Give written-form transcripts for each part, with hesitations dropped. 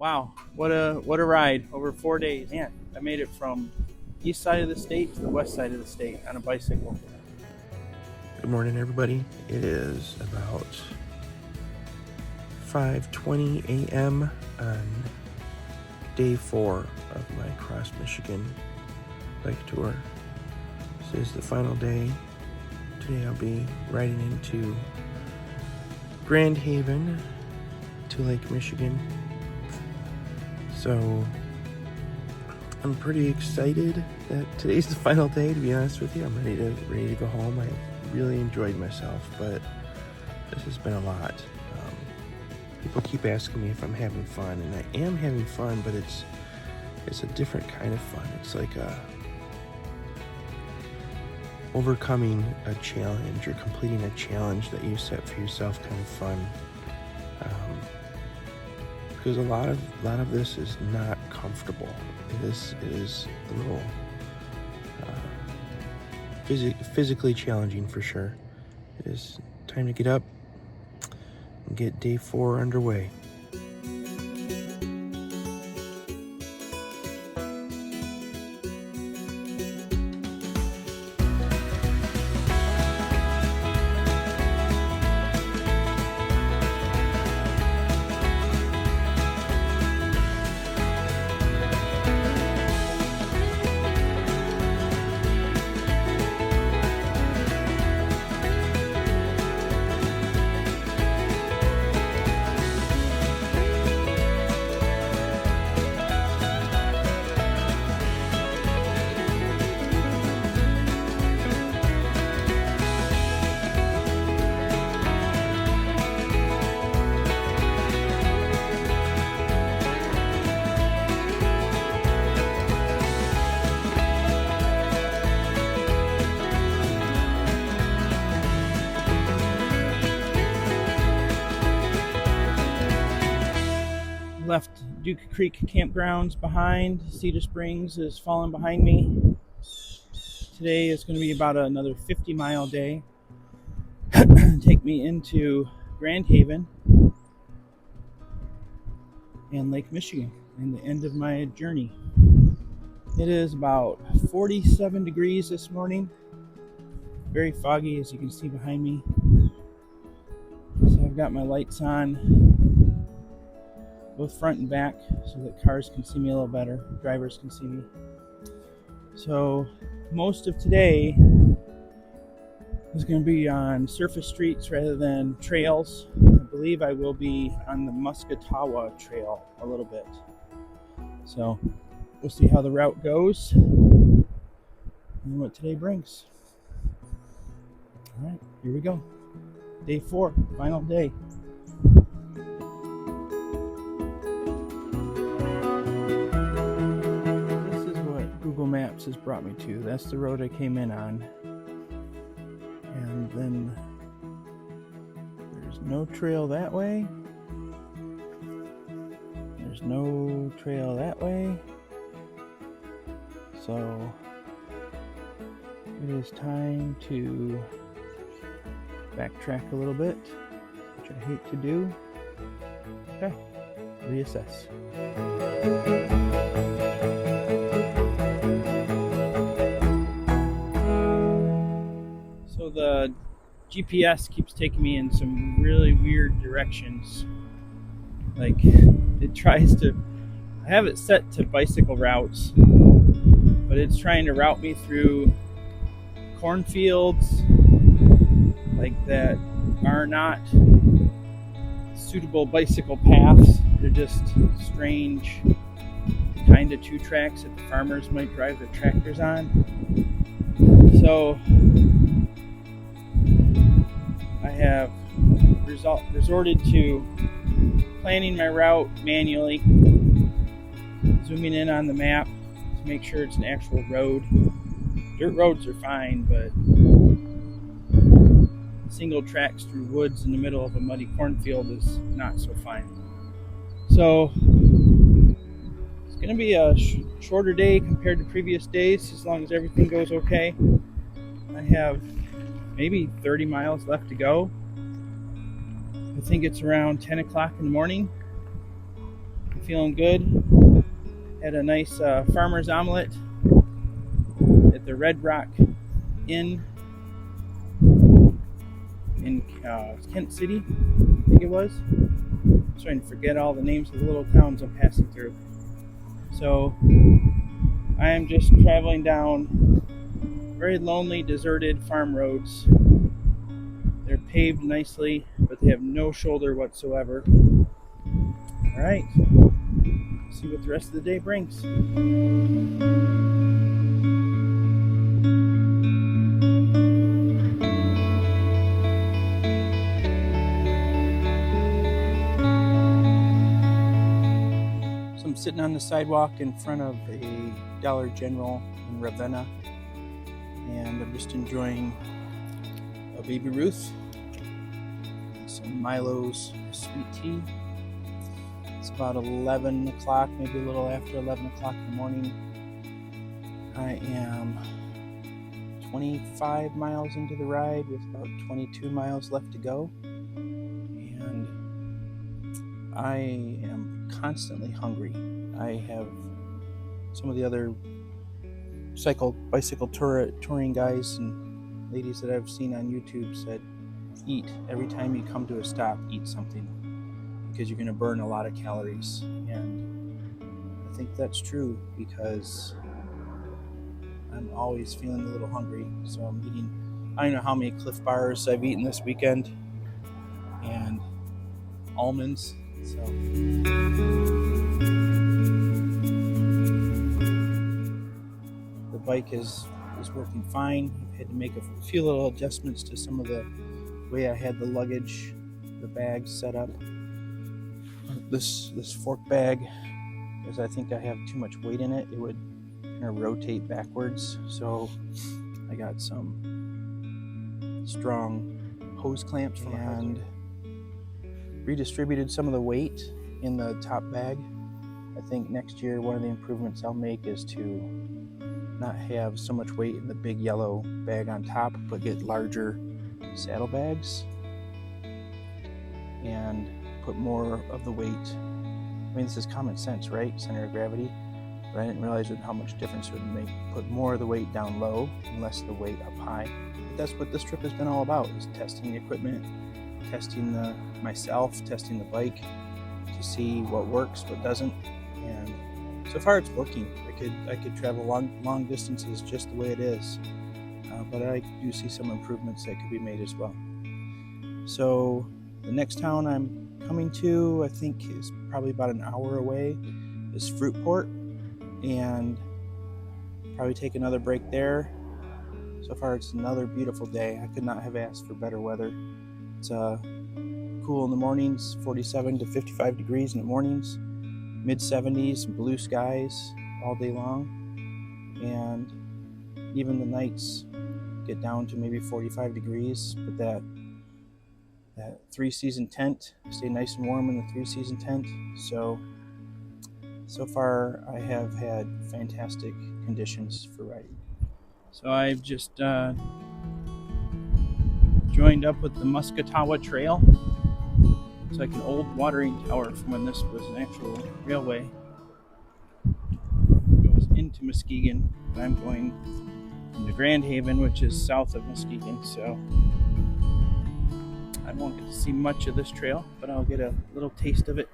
Wow, what a ride over 4 days. Man, I made it from east side of the state to the west side of the state on a bicycle. Good morning, everybody. It is about 5:20 a.m. on day 4 of my Cross Michigan bike tour. This is the final day. Today I'll be riding into Grand Haven to Lake Michigan. So I'm pretty excited that today's the final day, to be honest with you. I'm ready to go home. I really enjoyed myself, but this has been a lot. People keep asking me if I'm having fun, and I am having fun, but it's a different kind of fun. It's like overcoming a challenge or completing a challenge that you set for yourself kind of fun. Because a lot of this is not comfortable. It is a little physically challenging for sure. It is time to get up and get day 4 underway. Left Duke Creek campgrounds behind. Cedar Springs is falling behind me. Today is going to be about another 50-mile day. Take me into Grand Haven and Lake Michigan and the end of my journey. It is about 47 degrees this morning. Very foggy, as you can see behind me. So I've got my lights on, both front and back, so that cars can see me a little better, drivers can see me. So most of today is going to be on surface streets rather than trails. I believe I will be on the Muscatawa Trail a little bit. So we'll see how the route goes and what today brings. All right, here we go. Day 4, final day. Google Maps has brought me to. That's the road I came in on. And then there's no trail that way. There's no trail that way. So it is time to backtrack a little bit, which I hate to do. Okay, reassess. So the GPS keeps taking me in some really weird directions. Like, it tries to, I have it set to bicycle routes, but it's trying to route me through cornfields like that are not suitable bicycle paths. They're just strange kind of 2 tracks that the farmers might drive their tractors on. So I have resorted to planning my route manually, zooming in on the map to make sure it's an actual road. Dirt roads are fine, but single tracks through woods in the middle of a muddy cornfield is not so fine. So it's going to be a shorter day compared to previous days, as long as everything goes okay. I have maybe 30 miles left to go. I think it's around 10 o'clock in the morning. feeling good. Had a nice farmer's omelet at the Red Rock Inn in Kent City, I think it was. I'm starting to forget all the names of the little towns I'm passing through. So I am just traveling down very lonely, deserted farm roads. They're paved nicely, but they have no shoulder whatsoever. All right, see what the rest of the day brings. So I'm sitting on the sidewalk in front of a Dollar General in Ravenna, and I'm just enjoying a Baby Ruth, some Milo's sweet tea. It's about 11 o'clock, maybe a little after 11 o'clock in the morning. I am 25 miles into the ride with about 22 miles left to go. And I am constantly hungry. I have some of the other bicycle touring guys and ladies that I've seen on YouTube said, eat. Every time you come to a stop, eat something, because you're going to burn a lot of calories. And I think that's true, because I'm always feeling a little hungry. So I'm eating, I don't know how many Cliff Bars I've eaten this weekend, and almonds. So the bike is working fine. I've had to make a few little adjustments to some of the way I had the luggage, the bags set up. This fork bag, because I think I have too much weight in it, it would kind of rotate backwards. So I got some strong hose clamps and redistributed some of the weight in the top bag. I think next year one of the improvements I'll make is to not have so much weight in the big yellow bag on top, but get larger saddlebags and put more of the weight. I mean, this is common sense, right? Center of gravity. But I didn't realize how much difference it would make. Put more of the weight down low and less of the weight up high. But that's what this trip has been all about, is testing the equipment, testing myself, testing the bike to see what works, what doesn't. And so far it's working. I could travel long distances just the way it is. But I do see some improvements that could be made as well. So the next town I'm coming to, I think is probably about an hour away, is Fruitport, and probably take another break there. So far it's another beautiful day. I could not have asked for better weather. It's cool in the mornings, 47 to 55 degrees in the mornings, mid 70s, blue skies all day long, and even the nights get down to maybe 45 degrees, but that 3-season tent, stay nice and warm in the 3-season tent. So far I have had fantastic conditions for riding. So I've just joined up with the Muscatawa Trail. It's like an old watering tower from when this was an actual railway. It goes into Muskegon. I'm going into Grand Haven, which is south of Muskegon, so I won't get to see much of this trail, but I'll get a little taste of it.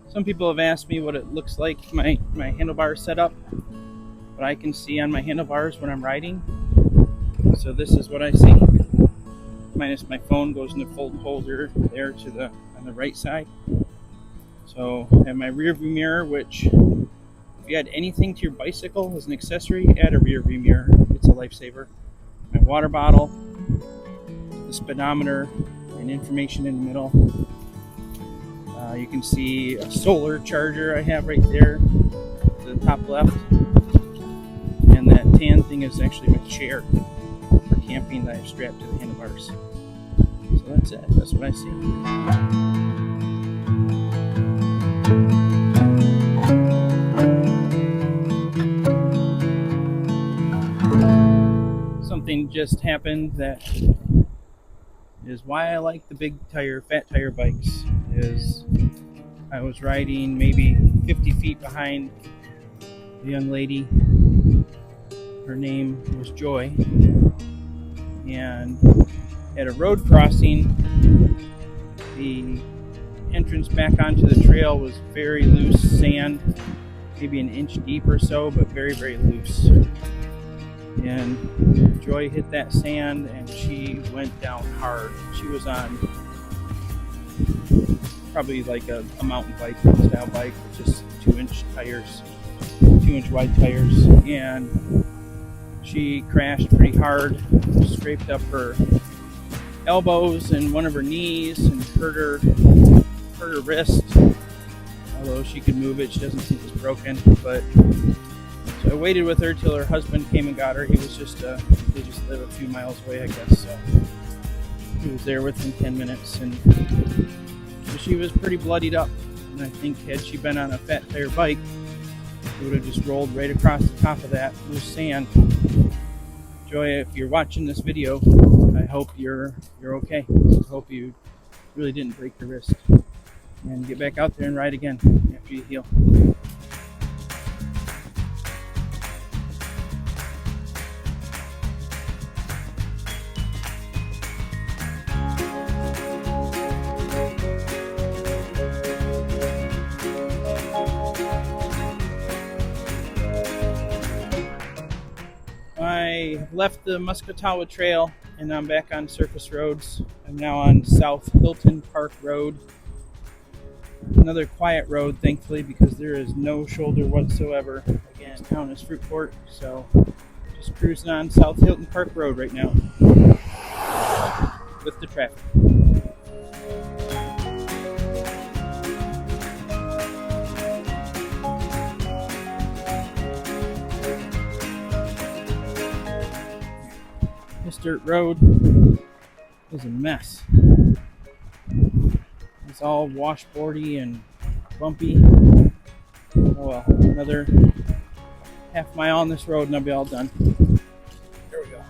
Some people have asked me what it looks like, my handlebar setup, what I can see on my handlebars when I'm riding. So this is what I see, minus my phone goes in the fold holder there on the right side. So I have my rear view mirror, which if you add anything to your bicycle as an accessory, add a rear view mirror. It's a lifesaver. My water bottle, the speedometer, and information in the middle. You can see a solar charger I have right there to the top top left. And that tan thing is actually my chair for camping that I've strapped to the handlebars. So that's it. That's what I see. Something just happened that is why I like the big tire, fat tire bikes. Is I was riding maybe 50 feet behind a young lady. Her name was Joy, and at a road crossing, the entrance back onto the trail was very loose sand, maybe an inch deep or so, but very, very loose. And Joy hit that sand and she went down hard. She was on probably like a mountain bike style bike with just 2-inch tires, 2-inch wide tires, and she crashed pretty hard, scraped up her elbows and one of her knees and hurt her wrist. Although she could move it, she doesn't think it's broken. But so I waited with her till her husband came and got her. He was they just live a few miles away, I guess. So he was there within 10 minutes, and so she was pretty bloodied up. And I think had she been on a fat tire bike, it would have just rolled right across the top of that loose sand. Joy, if you're watching this video, I hope you're okay. I hope you really didn't break your wrist. And get back out there and ride again after you heal. I left the Muscatawa Trail and I'm back on surface roads. I'm now on South Hilton Park Road. Another quiet road, thankfully, because there is no shoulder whatsoever. Again, town is Fruitport, so just cruising on South Hilton Park Road right now with the traffic. This dirt road is a mess. It's all washboardy and bumpy. Oh well, another half mile on this road and I'll be all done. There we go.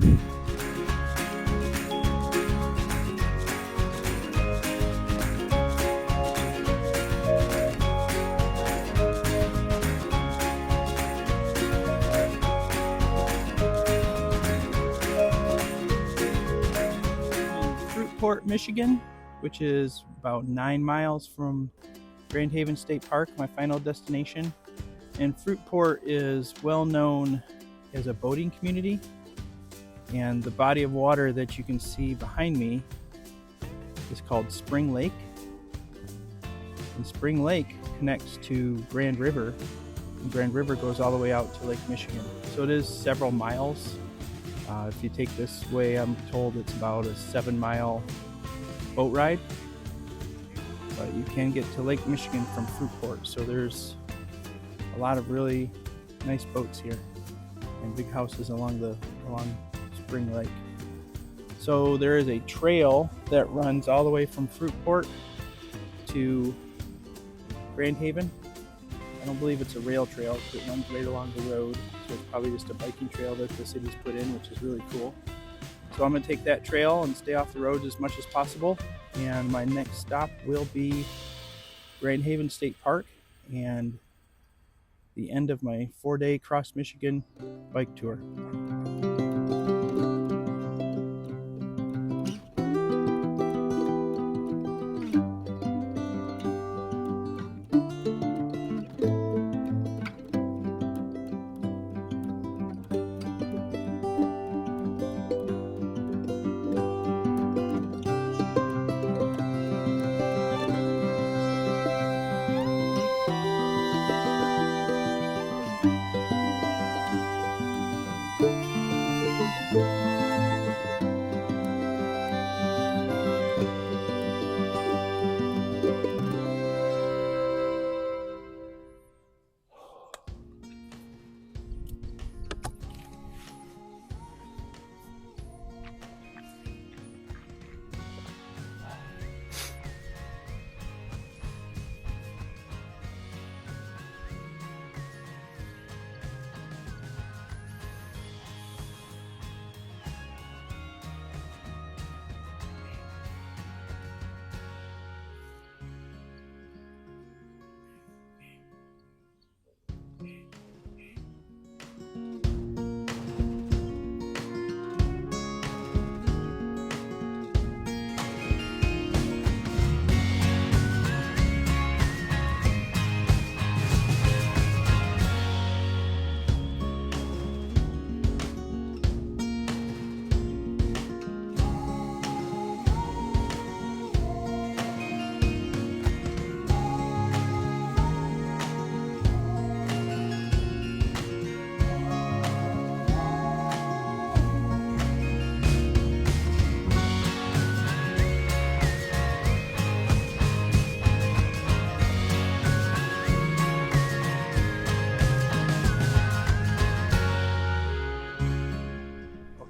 Fruitport, Michigan, which is about 9 miles from Grand Haven State Park, my final destination. And Fruitport is well known as a boating community, and the body of water that you can see behind me is called Spring Lake. And Spring Lake connects to Grand River, and Grand River goes all the way out to Lake Michigan. So it is several miles. If you take this way, I'm told it's about a 7-mile boat ride. But you can get to Lake Michigan from Fruitport, so there's a lot of really nice boats here and big houses along Spring Lake. So there is a trail that runs all the way from Fruitport to Grand Haven. I don't believe it's a rail trail because it runs right along the road, so it's probably just a biking trail that the city's put in, which is really cool. So I'm going to take that trail and stay off the road as much as possible. And my next stop will be Grand Haven State Park and the end of my 4-day Cross Michigan bike tour.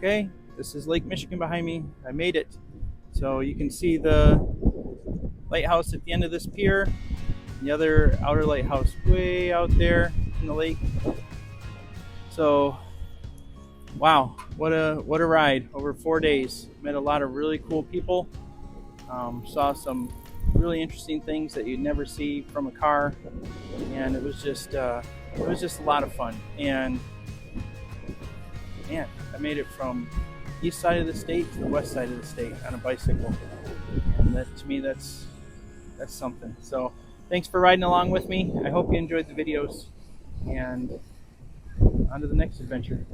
Okay, this is Lake Michigan behind me. I made it. So you can see the lighthouse at the end of this pier, and the other outer lighthouse way out there in the lake. So wow, what a ride over 4 days. Met a lot of really cool people. Saw some really interesting things that you'd never see from a car, and it was just a lot of fun. And man, I made it from east side of the state to the west side of the state on a bicycle, and that, to me, that's something. So thanks for riding along with me. I hope you enjoyed the videos, and on to the next adventure.